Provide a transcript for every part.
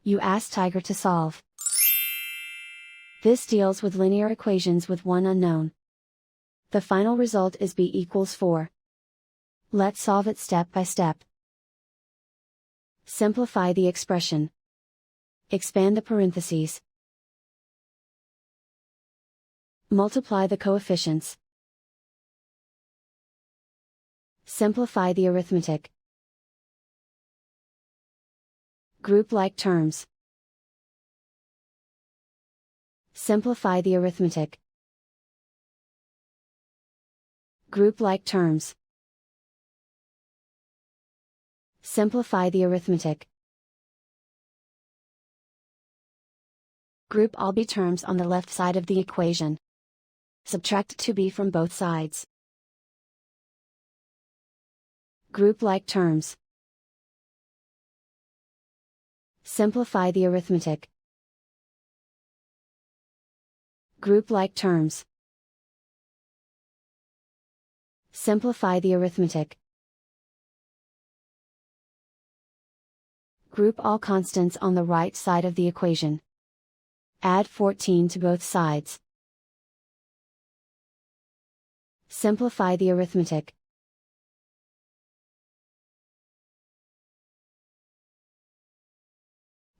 You ask Tiger to solve. This deals with linear equations with one unknown. The final result is b equals 4. Let's solve it step by step. Simplify the expression. Expand the parentheses. Multiply the coefficients. Simplify the arithmetic. Group like terms. Simplify the arithmetic. Group like terms. Simplify the arithmetic. Group all b terms on the left side of the equation. Subtract 2b from both sides. Group like terms. Simplify the arithmetic. Group like terms. Simplify the arithmetic. Group all constants on the right side of the equation. Add 14 to both sides. Simplify the arithmetic.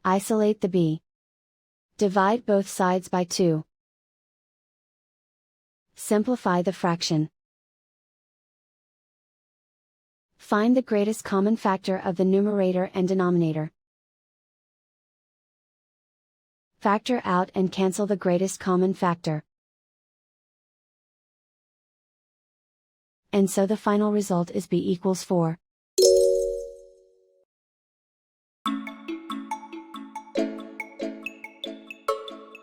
Isolate the b. Divide both sides by 2. Simplify the fraction. Find the greatest common factor of the numerator and denominator. Factor out and cancel the greatest common factor. And so the final result is b equals 4.